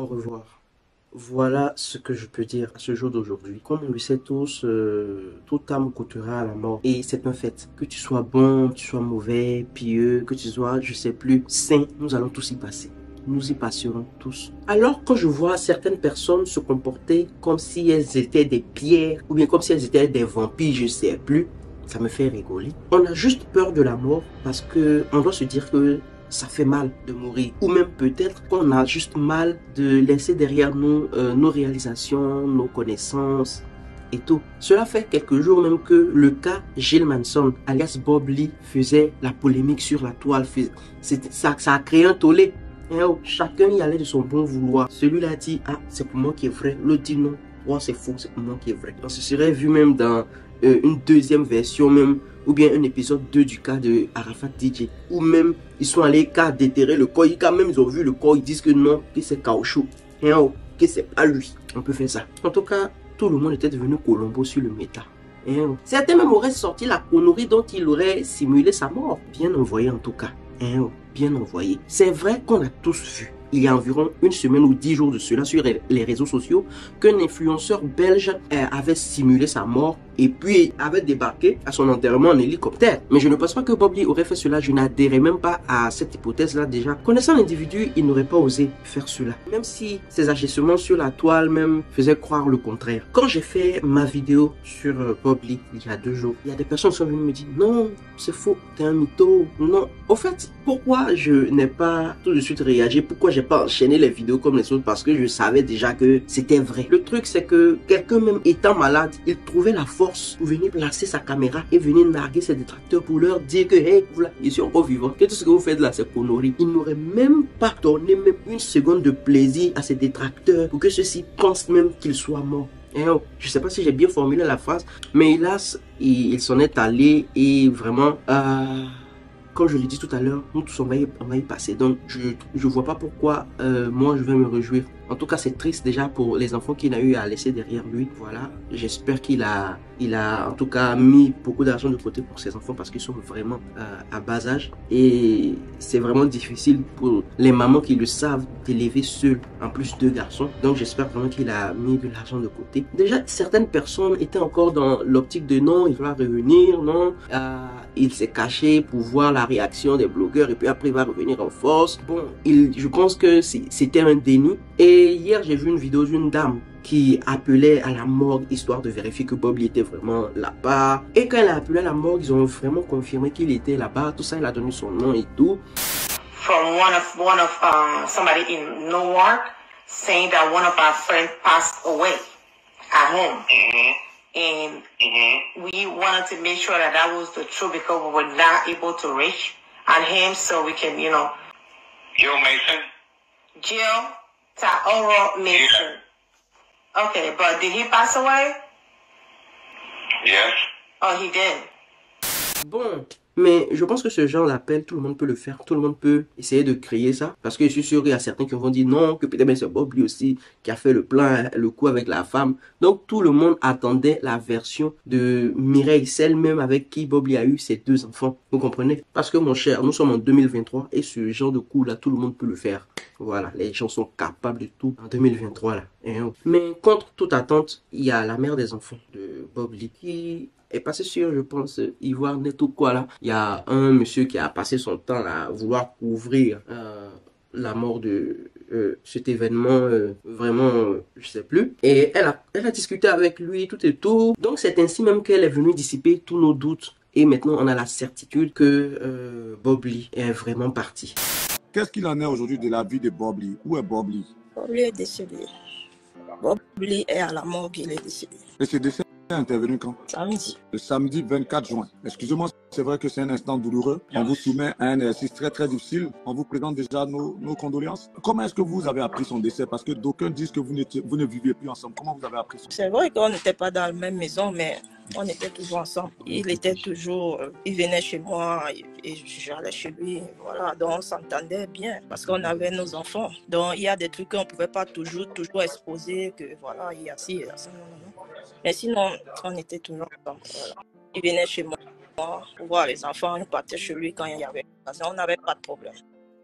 Au revoir. Voilà ce que je peux dire à ce jour d'aujourd'hui. Comme on le sait tous, toute âme coûtera à la mort. Et c'est un fait. Que tu sois bon, que tu sois mauvais, pieux, que tu sois, je sais plus, saint, nous allons tous y passer. Nous y passerons tous. Alors quand je vois certaines personnes se comporter comme si elles étaient des pierres, ou bien comme si elles étaient des vampires, je sais plus, ça me fait rigoler. On a juste peur de la mort parce que on doit se dire que ça fait mal de mourir. Ou même peut-être qu'on a juste mal de laisser derrière nous nos réalisations, nos connaissances et tout. Cela fait quelques jours même que le cas Gilles Manson, alias Bob Lee, faisait la polémique sur la toile. Ça a créé un tollé. Et oh, chacun y allait de son bon vouloir. Celui-là dit, ah, c'est pour moi qui est vrai. L'autre dit non, oh, c'est faux, c'est pour moi qui est vrai. On se serait vu même dans une deuxième version même, ou bien un épisode 2 du cas de Arafat DJ, ou même ils sont allés qu'à déterrer le corps, quand même ils ont vu le corps, ils disent que non, que c'est caoutchouc, et oh, que c'est pas lui. On peut faire ça. En tout cas, tout le monde était devenu Colombo sur le méta. Et oh. Certains même auraient sorti la connerie dont il aurait simulé sa mort. Bien envoyé en tout cas. Et oh, bien envoyé. C'est vrai qu'on a tous vu, il y a environ une semaine ou 10 jours de cela sur les réseaux sociaux, qu'un influenceur belge avait simulé sa mort et puis avait débarqué à son enterrement en hélicoptère. Mais je ne pense pas que Bob Lee aurait fait cela, je n'adhérais même pas à cette hypothèse-là déjà. Connaissant l'individu, il n'aurait pas osé faire cela. Même si ses agissements sur la toile même faisaient croire le contraire. Quand j'ai fait ma vidéo sur Bob Lee il y a 2 jours, il y a des personnes qui sont venues me dire non, c'est faux, t'es un mytho. Non. Au fait, pourquoi je n'ai pas tout de suite réagi? Pourquoi j'ai pas enchaîné les vidéos comme les autres? Parce que je savais déjà que c'était vrai. Le truc, c'est que quelqu'un même étant malade, il trouvait la force pour venir placer sa caméra et venir narguer ses détracteurs pour leur dire que hey, voilà, je suis encore vivant. Que tout ce que vous faites là, c'est connerie. Il n'aurait même pas donné même une seconde de plaisir à ses détracteurs pour que ceux-ci pensent même qu'il soit mort. Et oh, je sais pas si j'ai bien formulé la phrase, mais hélas, il s'en est allé et vraiment, comme je l'ai dit tout à l'heure, nous tous on va y passer. Donc je vois pas pourquoi moi je vais me réjouir. En tout cas, c'est triste déjà pour les enfants qu'il a eu à laisser derrière lui. Voilà, j'espère qu'il a en tout cas mis beaucoup d'argent de côté pour ses enfants parce qu'ils sont vraiment à bas âge. Et c'est vraiment difficile pour les mamans qui le savent d'élever seuls, en plus 2 garçons. Donc j'espère vraiment qu'il a mis de l'argent de côté. Déjà, certaines personnes étaient encore dans l'optique de non, il va revenir, non, il s'est caché pour voir la réaction des blogueurs et puis après il va revenir en force. Bon, je pense que c'était un déni. Et hier, j'ai vu une vidéo d'une dame qui appelait à la morgue histoire de vérifier que Bob Lee était vraiment là-bas. Et quand elle a appelé à la morgue, ils ont vraiment confirmé qu'il était là-bas. Tout ça, il a donné son nom et tout. From one of somebody in Newark saying that one of our friends passed away at home. And we wanted to make sure that that was the truth because we were not able to reach at him so we can, you know. Jill Mason? Jill Taoro Mason. Yeah. Okay, but did he pass away? Yes. Oh, he did. Bon, mais je pense que ce genre d'appel, tout le monde peut le faire. Tout le monde peut essayer de créer ça. Parce que je suis sûr qu'il y a certains qui vont dire non, que peut-être c'est Bob Lee aussi qui a fait le plan, le coup avec la femme. Donc tout le monde attendait la version de Mireille, celle même avec qui Bob Lee a eu ses 2 enfants. Vous comprenez? Parce que mon cher, nous sommes en 2023 et ce genre de coup là, tout le monde peut le faire. Voilà, les gens sont capables de tout en 2023 là. Mais contre toute attente, il y a la mère des enfants de Bob Lee qui est passé sur, je pense, Ivoire Net ou quoi là. Il y a un monsieur qui a passé son temps là à vouloir couvrir la mort de cet événement, vraiment, je sais plus. Et elle a discuté avec lui, tout et tout. Donc c'est ainsi même qu'elle est venue dissiper tous nos doutes. Et maintenant, on a la certitude que Bob Lee est vraiment parti. Qu'est-ce qu'il en est aujourd'hui de la vie de Bob Lee? Où est Bob Lee? Bob Lee est décédé. Bob Lee est à la morgue, il est décédé. Et ce décès est intervenu quand? Samedi. Le samedi 24 juin. Excusez-moi, c'est vrai que c'est un instant douloureux. On vous soumet à un exercice très très difficile. On vous présente déjà nos condoléances. Comment est-ce que vous avez appris son décès? Parce que d'aucuns disent que vous ne viviez plus ensemble. Comment vous avez appris son décès? C'est vrai qu'on n'était pas dans la même maison, mais on était toujours ensemble. Il était toujours, il venait chez moi et j'allais chez lui. Voilà, donc on s'entendait bien parce qu'on avait nos enfants. Donc il y a des trucs qu'on ne pouvait pas toujours exposer, que voilà, il y a ci, il y a ça. Non. Mais sinon, on était toujours ensemble. Voilà. Il venait chez moi pour voir les enfants, on partait chez lui quand il y avait. On n'avait pas de problème.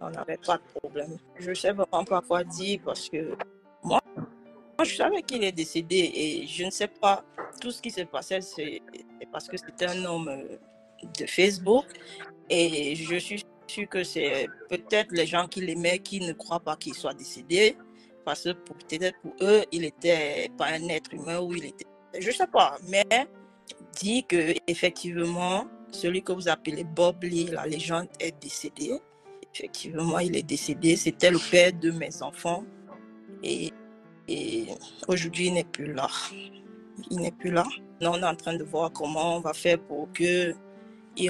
On n'avait pas de problème. Je ne sais vraiment pas quoi dire parce que moi, je savais qu'il est décédé et je ne sais pas, tout ce qui s'est passé, c'est parce que c'était un homme de Facebook et je suis sûre que c'est peut-être les gens qui l'aimaient qui ne croient pas qu'il soit décédé parce que peut-être pour eux, il n'était pas un être humain ou il était... Je ne sais pas, mais dit que effectivement, celui que vous appelez Bob Lee, la légende, est décédé. Effectivement, il est décédé. C'était le père de mes enfants et aujourd'hui, il n'est plus là. Il n'est plus là. On est en train de voir comment on va faire pour qu'il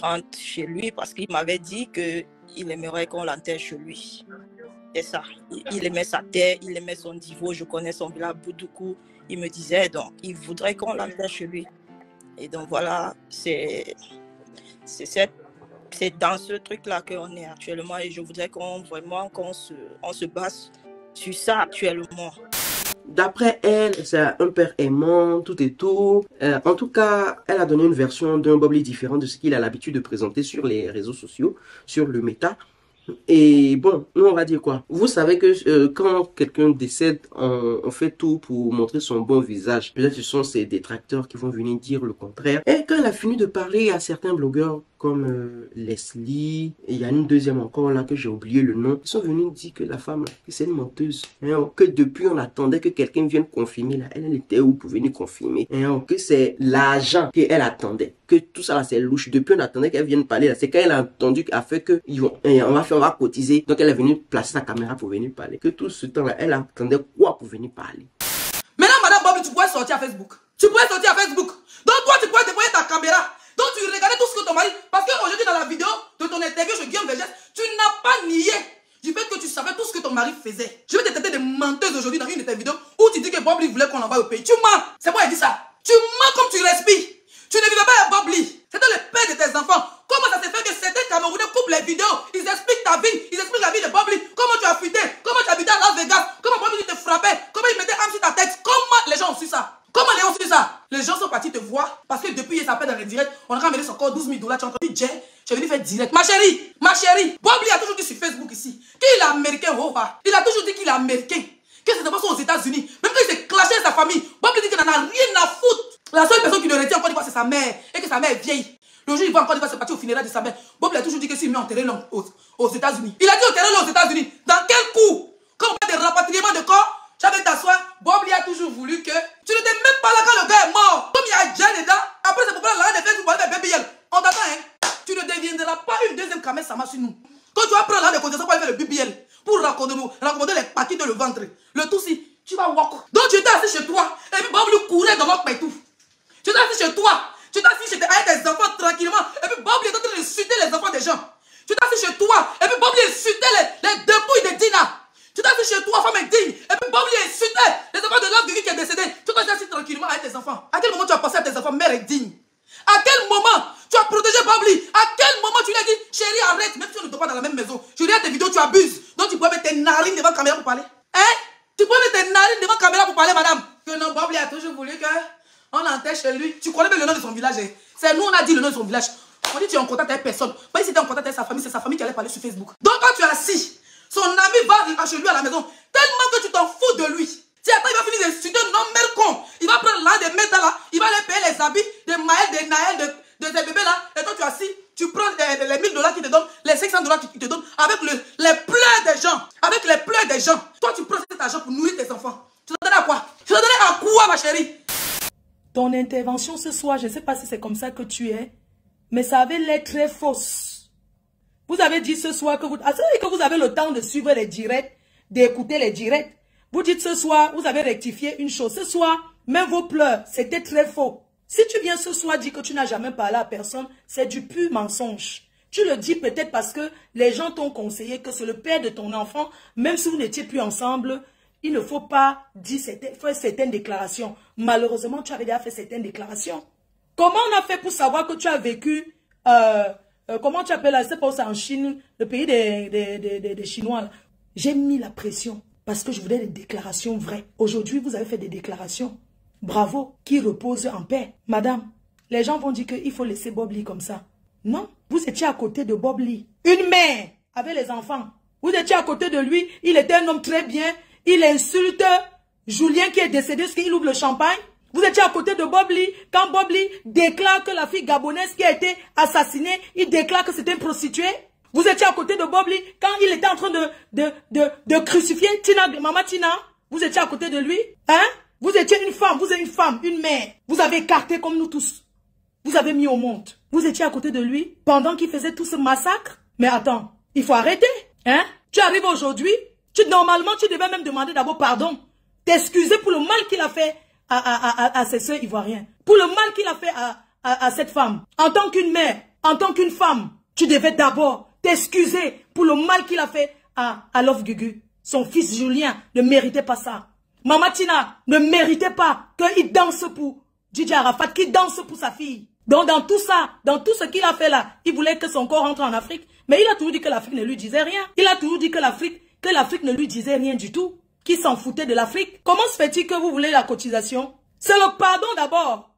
rentre chez lui parce qu'il m'avait dit qu'il aimerait qu'on l'enterre chez lui. C'est ça. Il aimait sa terre, il aimait son niveau. Je connais son village Boudoukou. Il me disait donc, il voudrait qu'on l'enterre chez lui. Et donc voilà, c'est dans ce truc-là qu'on est actuellement et je voudrais qu'on se base sur ça actuellement. D'après elle, c'est un père aimant, tout et tout. En tout cas, elle a donné une version d'un Bob Lee différent de ce qu'il a l'habitude de présenter sur les réseaux sociaux, sur le méta. Et bon, nous on va dire quoi? Vous savez que quand quelqu'un décède, on fait tout pour montrer son bon visage. Peut-être ce sont ces détracteurs qui vont venir dire le contraire. Et quand elle a fini de parler à certains blogueurs comme Leslie, et il y a une deuxième encore là que j'ai oublié le nom, ils sont venus dire que la femme, que c'est une menteuse. Hein, que depuis on attendait que quelqu'un vienne confirmer là. Elle était où pour venir confirmer. Hein, que c'est l'argent qu'elle attendait. Que tout ça là c'est louche. Depuis on attendait qu'elle vienne parler là. C'est quand elle a entendu qu'elle a fait que on va cotiser. Donc elle est venue placer sa caméra pour venir parler. Que tout ce temps là, elle attendait quoi pour venir parler? Maintenant madame Bobby, tu pourrais sortir à Facebook. Tu pourrais sortir à Facebook. Donc toi tu pourrais déployer ta caméra. Donc tu regardais tout ce que ton mari... Parce qu'aujourd'hui dans la vidéo de ton interview chez Guillaume Vergès, tu n'as pas nié du fait que tu savais tout ce que ton mari faisait. Je vais te traiter de menteuse aujourd'hui dans une de tes vidéos où tu dis que Bob Lee voulait qu'on l'envoie au pays. Tu mens. C'est moi qui dis ça. Tu mens comme tu respires. Tu ne vivais pas à Bob Lee. C'était le père de tes enfants. Comment ça se fait que certains Camerounais coupent les vidéos? Ils expliquent ta vie. Ils expliquent la vie de Bob Lee. Comment tu as fuité? Comment tu habitais à Las Vegas? Comment Bob Lee te frappait? Comment il mettait arme sur ta tête? Comment les gens ont su ça? Comment les gens ont su ça? Les gens sont partis te voir parce que depuis il s'appelle dans les directs, on a ramené son corps 12 000 $. Tu as entendu Jay? Je suis venu faire direct. Ma chérie, Bob Lee a toujours dit sur Facebook ici qu'il est américain. Il a toujours dit qu'il est américain. Que ses enfants sont aux États-Unis. Même quand il s'est clashé avec sa famille, Bob Lee dit qu'il n'en a rien à foutre. La seule personne qui le retient en Côte d'Ivoire, c'est sa mère. Et que sa mère est vieille. Le jour où il va en Côte d'Ivoire, c'est parti au funérail de sa mère. Bob Lee a toujours dit que s'il met enterré aux États-Unis. Il a dit enterré aux États-Unis. Dans quel coup? Quand on parle de rapatriement de corps, j'avais t'asseoir. Bob Lee a toujours voulu que tu n'étais même pas là quand le gars est mort. Comme il y a Jay dedans, après c'est pour prendre l'arrêt de Facebook pour aller faire BBL. On t'attend, hein. Tu ne deviendras pas une deuxième Kamel Sama sur nous. Quand tu vas prendre l'arrêt de cotisation pour aller faire le BBL, pour raccommoder les parties de le ventre, le tout si, tu vas walk. Donc tu étais assis chez toi, et puis Bob Lee courait dans notre pétou. Tu étais assis chez toi, tu étais assis avec tes enfants tranquillement, et puis Bob Lee est en train de insulter les enfants des gens. Tu étais assis chez toi, et puis Bob Lee insultait les dépouilles de Dina. Tu étais assis chez toi, femme indigne, et puis Bob Lee insultait les enfants de l'homme qui est décédé. Tu étais assis tranquillement avec tes enfants. À quel moment tu as pensé à tes enfants, mère indigne? À quel moment tu as protégé Bob Lee? À quel moment tu lui as dit, chérie, arrête, même si on ne dort pas dans la même maison. Je regarde tes vidéos, tu abuses. Donc tu pourrais mettre tes narines devant la caméra pour parler. Hein? Tu pourrais mettre tes narines devant la caméra pour parler, madame. Que non, Bob Lee a toujours voulu qu'on l'enterre chez lui. Tu connais même le nom de son village. C'est nous, on a dit le nom de son village. On dit tu es en contact avec personne. Pas si tu es en contact avec sa famille, c'est sa famille qui allait parler sur Facebook. Donc quand tu es assis, son ami va chez lui à la maison. Tellement que tu t'en fous de lui. Si après il va finir d'insulter un homme con, il va prendre l'un des métal là, il va aller payer les habits de Maël, de Naël, de ces bébés là. Et toi tu es assis, tu prends les 1 000 $ qu'il te donne, les 500 $ qu'il te donne, avec les pleurs des gens. Avec les pleurs des gens. Toi tu prends cet argent pour nourrir tes enfants. Tu t'en donnes à quoi? Tu t'en donnes à quoi, ma chérie? Ton intervention ce soir, je ne sais pas si c'est comme ça que tu es, mais ça avait l'air très fausse. Vous avez dit ce soir que vous avez le temps de suivre les directs, d'écouter les directs. Vous dites ce soir, vous avez rectifié une chose. Ce soir, même vos pleurs, c'était très faux. Si tu viens ce soir dire que tu n'as jamais parlé à personne, c'est du pur mensonge. Tu le dis peut-être parce que les gens t'ont conseillé que c'est le père de ton enfant, même si vous n'étiez plus ensemble, il ne faut pas faire certaines déclarations. Malheureusement, tu avais déjà fait certaines déclarations. Comment on a fait pour savoir que tu as vécu, comment tu appelles, je sais pas où c'est en Chine, le pays des Chinois. J'ai mis la pression parce que je voulais des déclarations vraies. Aujourd'hui, vous avez fait des déclarations. Bravo, qui repose en paix. Madame, les gens vont dire qu'il faut laisser Bob Lee comme ça. Non, vous étiez à côté de Bob Lee. Une mère avec les enfants. Vous étiez à côté de lui, il était un homme très bien. Il insulte Julien qui est décédé parce qu'il ouvre le champagne. Vous étiez à côté de Bob Lee. Quand Bob Lee déclare que la fille gabonaise qui a été assassinée, il déclare que c'était une prostituée. Vous étiez à côté de Bob Lee quand il était en train de crucifier Maman Tina. Vous étiez à côté de lui. Hein? Vous étiez une femme, vous êtes une femme, une mère. Vous avez écarté comme nous tous. Vous avez mis au monde. Vous étiez à côté de lui pendant qu'il faisait tout ce massacre. Mais attends, il faut arrêter. Hein? Tu arrives aujourd'hui, normalement tu devais même demander d'abord pardon. T'excuser pour le mal qu'il a fait à ses soeurs ivoiriens. Pour le mal qu'il a fait à cette femme. En tant qu'une mère, en tant qu'une femme, tu devais d'abord t'excuser pour le mal qu'il a fait à Love Gugu. Son fils Julien ne méritait pas ça. Maman Tina ne méritait pas qu'il danse pour Djidji Arafat, qu'il danse pour sa fille. Donc dans tout ça, dans tout ce qu'il a fait là, il voulait que son corps rentre en Afrique. Mais il a toujours dit que l'Afrique ne lui disait rien. Il a toujours dit que l'Afrique ne lui disait rien du tout. Qu'il s'en foutait de l'Afrique. Comment se fait-il que vous voulez la cotisation? C'est le pardon d'abord.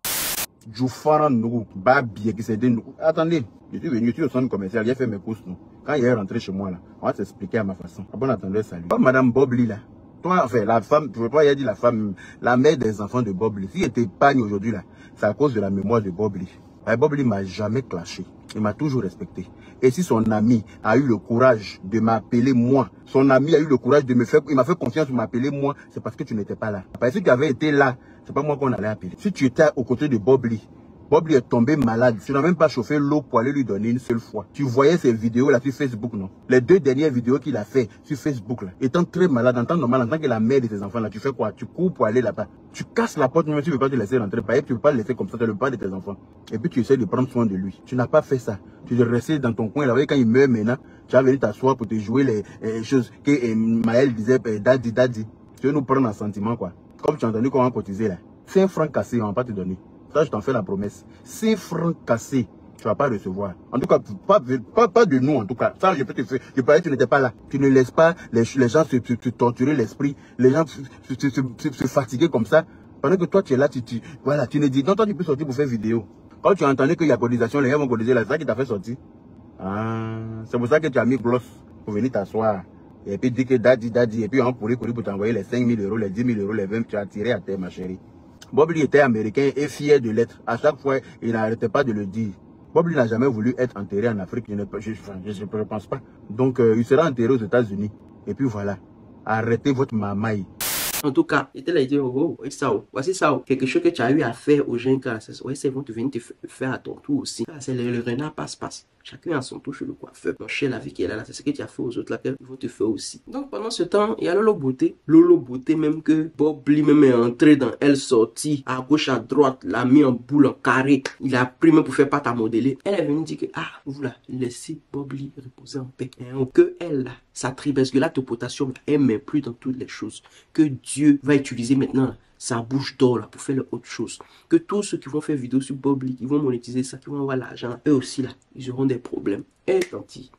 Attendez, je suis venu sur le centre commercial, j'ai fait mes courses. Quand il est rentré chez moi, là, on va s'expliquer à ma façon. Bon, attendez, salut. Madame Bob Lee, là. Toi, enfin, la femme, je ne veux pas y dire la femme, la mère des enfants de Bob Lee. Si elle t'épargne aujourd'hui, là, c'est à cause de la mémoire de Bob Lee. Bob Lee m'a jamais clashé. Il m'a toujours respecté. Et si son ami a eu le courage de m'appeler moi, son ami a eu le courage de me faire, il m'a fait confiance de m'appeler moi, c'est parce que tu n'étais pas là. Parce que si tu avais été là, c'est pas moi qu'on allait appeler. Si tu étais aux côtés de Bob Lee est tombé malade. Tu n'as même pas chauffé l'eau pour aller lui donner une seule fois. Tu voyais ces vidéos là sur Facebook, non? Les 2 dernières vidéos qu'il a fait sur Facebook là. Étant très malade, en temps normal, en tant que la mère de ses enfants là, tu fais quoi? Tu cours pour aller là-bas. Tu casses la porte, même si tu ne veux pas te laisser rentrer. Tu ne peux pas le laisser comme ça, tu le pas de tes enfants. Et puis tu essaies de prendre soin de lui. Tu n'as pas fait ça. Tu es resté dans ton coin là. Quand il meurt maintenant, tu vas venir t'asseoir pour te jouer les choses que Maël disait, daddy. Tu veux nous prendre en sentiment quoi. Comme tu as entendu comment cotiser là. 5 francs cassés, on va pas te donner. Ça, je t'en fais la promesse. 5 francs cassés, tu ne vas pas recevoir. En tout cas, pas de nous, en tout cas. Ça, je peux te faire. Je parlais, tu n'étais pas là. Tu ne laisses pas les gens se torturer l'esprit. Les gens se fatiguer comme ça. Pendant que toi, tu es là, voilà, tu ne dis, non, toi, tu peux sortir pour faire vidéo. Quand tu as entendu qu'il y a cotisation, les gens vont cotiser là. C'est ça qui t'a fait sortir. Ah, c'est pour ça que tu as mis gloss pour venir t'asseoir. Et puis dire que daddy. Et puis on pourrait courir pour t'envoyer les 5 000 euros, les 10 000 euros, les 20 000. Tu as tiré à terre, ma chérie. Bob Lee était américain et fier de l'être. À chaque fois, il n'arrêtait pas de le dire. Bob Lee n'a jamais voulu être enterré en Afrique. Je ne pense pas. Donc, il sera enterré aux États-Unis. Et puis voilà. Arrêtez votre mamaille. En tout cas, il était là, il dit, voici ça, quelque chose que tu as eu à faire aux jeunes, ouais, c'est bon, tu viens te faire à ton tour aussi. C'est le renard passe. Chacun a son tour chez le coiffeur. Donc, chez la vie qui est là, c'est ce que tu as fait aux autres là, ils vont te faire aussi. Donc, pendant ce temps, il y a Lolo Beauté. Lolo Beauté, même que Bob Lee même est entré dans elle, sortie à gauche, à droite, l'a mis en boule, en carré. Il a pris même pour faire pâte à modeler. Elle est venue dire que, vous là, laissez Bob Lee reposer en paix. Que elle là, sa tribu, parce que là, ton potassium, elle met plus dans toutes les choses. Que Dieu va utiliser maintenant sa bouche d'or là pour faire autre chose. Que tous ceux qui vont faire vidéo sur Bob Lee, qui vont monétiser ça, qui vont avoir l'argent, eux aussi là, ils auront des problèmes. Et tant pis.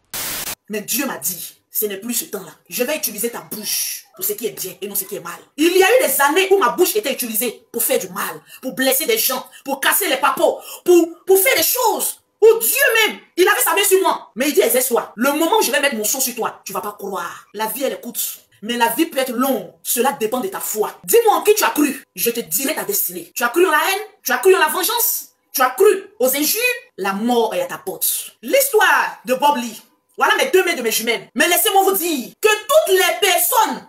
Mais Dieu m'a dit, ce n'est plus ce temps-là. Je vais utiliser ta bouche pour ce qui est bien et non ce qui est mal. Il y a eu des années où ma bouche était utilisée pour faire du mal, pour blesser des gens, pour casser les papos, pour faire des choses où Dieu même, il avait sa main sur moi. Mais il dit, exerce-toi. Le moment où je vais mettre mon sang sur toi, tu ne vas pas croire. La vie, elle écoute. Mais la vie peut être longue. Cela dépend de ta foi. Dis-moi en qui tu as cru. Je te dirai ta destinée. Tu as cru en la haine? Tu as cru en la vengeance? Tu as cru aux injures? La mort est à ta porte. L'histoire de Bob Lee. Voilà mes 2 mains de mes jumelles. Mais laissez-moi vous dire que toutes les personnes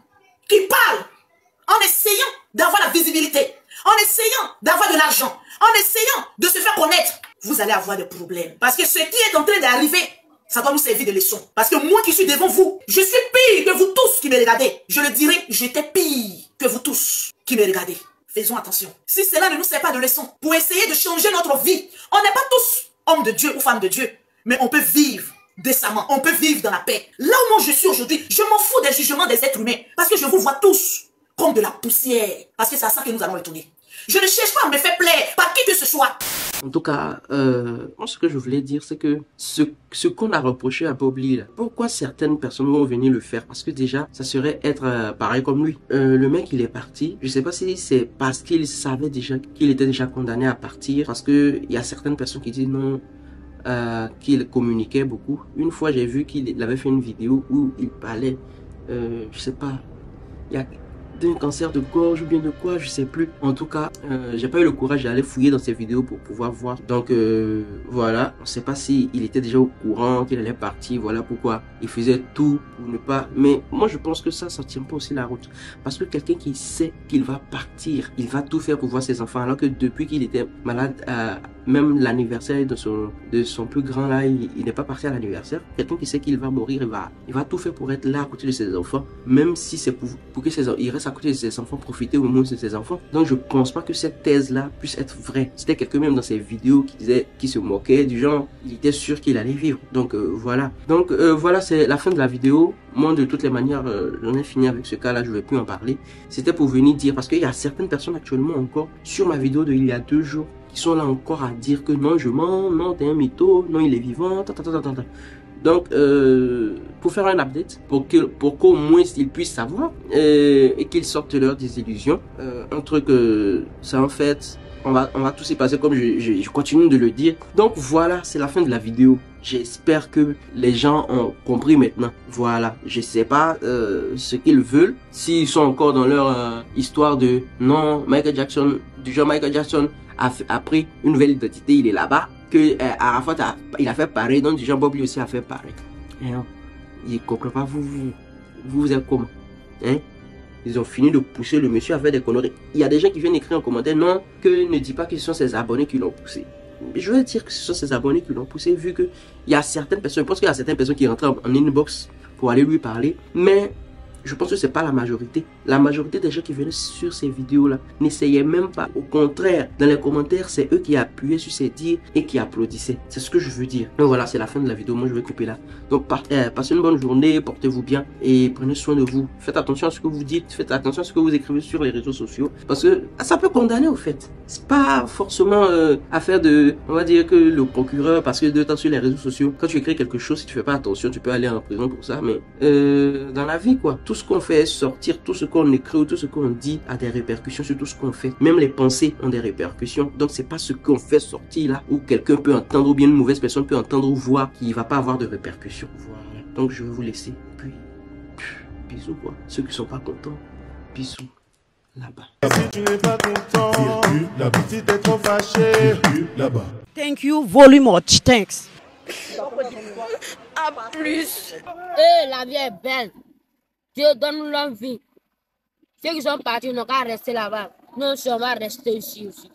qui parlent en essayant d'avoir la visibilité, en essayant d'avoir de l'argent, en essayant de se faire connaître, vous allez avoir des problèmes. Parce que ce qui est en train d'arriver, ça doit nous servir de leçon. Parce que moi qui suis devant vous, je suis pire que vous tous qui me regardez. Je le dirai, j'étais pire que vous tous qui me regardez. Faisons attention. Si cela ne nous sert pas de leçon, pour essayer de changer notre vie, on n'est pas tous hommes de Dieu ou femmes de Dieu, mais on peut vivre décemment, on peut vivre dans la paix. Là où moi je suis aujourd'hui, je m'en fous des jugements des êtres humains, parce que je vous vois tous comme de la poussière, parce que c'est à ça que nous allons retourner. Je ne cherche pas à me faire plaire par qui que ce soit. En tout cas, moi ce que je voulais dire, c'est que ce qu'on a reproché à Bob Lee, là, pourquoi certaines personnes vont venir le faire? Parce que déjà, ça serait être pareil comme lui. Le mec, il est parti. Je sais pas si c'est parce qu'il savait déjà qu'il était déjà condamné à partir. Parce que il y a certaines personnes qui disent non, qu'il communiquait beaucoup. Une fois, j'ai vu qu'il avait fait une vidéo où il parlait, je sais pas, il y a d'un cancer de gorge ou bien de quoi, je sais plus. En tout cas, j'ai pas eu le courage d'aller fouiller dans ses vidéos pour pouvoir voir. Donc voilà, on sait pas si il était déjà au courant qu'il allait partir. Voilà pourquoi il faisait tout pour ne pas. Mais moi, je pense que ça tient pas aussi la route. Parce que quelqu'un qui sait qu'il va partir, il va tout faire pour voir ses enfants. Alors que depuis qu'il était malade, même l'anniversaire de son plus grand là, il n'est pas parti à l'anniversaire. Quelqu'un qui sait qu'il va mourir, il va tout faire pour être là à côté de ses enfants, même si c'est pour que il reste à côté de ses enfants, profiter au moins de ses enfants. Donc je pense pas que cette thèse là puisse être vraie. C'était quelqu'un même dans ses vidéos qui disait, qui se moquait du genre, il était sûr qu'il allait vivre. Donc voilà. Donc voilà, c'est la fin de la vidéo. Moi, de toutes les manières, j'en ai fini avec ce cas là, je vais plus en parler. C'était pour venir dire, parce qu'il y a certaines personnes actuellement encore sur ma vidéo de il y a 2 jours qui sont là encore à dire que non, je mens, non, t'es un mytho, non, il est vivant, Donc, pour faire un update, pour qu'au moins ils puissent savoir et qu'ils sortent de leur désillusion, un truc, ça en fait, on va tous y passer comme je continue de le dire. Donc voilà, c'est la fin de la vidéo. J'espère que les gens ont compris maintenant. Voilà, je sais pas ce qu'ils veulent. S'ils sont encore dans leur histoire de non, Michael Jackson, du genre Michael Jackson a pris une nouvelle identité, il est là-bas. Que Arafat il a fait pareil, donc du genre Bob lui aussi a fait pareil. Et non, il comprend pas, vous êtes comment, hein? Ils ont fini de pousser le monsieur à faire des conneries. Il y a des gens qui viennent écrire en commentaire, non, que ne dis pas que ce sont ses abonnés qui l'ont poussé. Je vais dire que ce sont ses abonnés qui l'ont poussé, vu que il y a certaines personnes, je pense qu'il y a certaines personnes qui rentrent en inbox pour aller lui parler, mais je pense que c'est pas la majorité. La majorité des gens qui venaient sur ces vidéos-là n'essayaient même pas. Au contraire, dans les commentaires, c'est eux qui appuyaient sur ces dires et qui applaudissaient. C'est ce que je veux dire. Donc voilà, c'est la fin de la vidéo. Moi, je vais couper là. Donc, passez une bonne journée, portez-vous bien et prenez soin de vous. Faites attention à ce que vous dites, faites attention à ce que vous écrivez sur les réseaux sociaux. Parce que ça peut condamner, au fait. C'est pas forcément affaire de, on va dire que le procureur, parce que de temps sur les réseaux sociaux, quand tu écris quelque chose, si tu fais pas attention, tu peux aller en prison pour ça. Mais dans la vie, quoi. Tout ce qu'on fait sortir, tout ce qu'on écrit ou tout ce qu'on dit a des répercussions sur tout ce qu'on fait. Même les pensées ont des répercussions. Donc c'est pas ce qu'on fait sortir là où quelqu'un peut entendre ou bien une mauvaise personne peut entendre ou voir qui va pas avoir de répercussions. Voilà. Donc je vais vous laisser. Puis bisous quoi. Ceux qui sont pas contents, bisous là-bas. Si tu es pas content, si t'es trop fâché, là-bas. Thank you very much. Thanks. À plus. La vie est belle. Dieu donne l'envie. Ceux qui sont partis n'ont qu'à rester là-bas. Nous, on va rester ici aussi.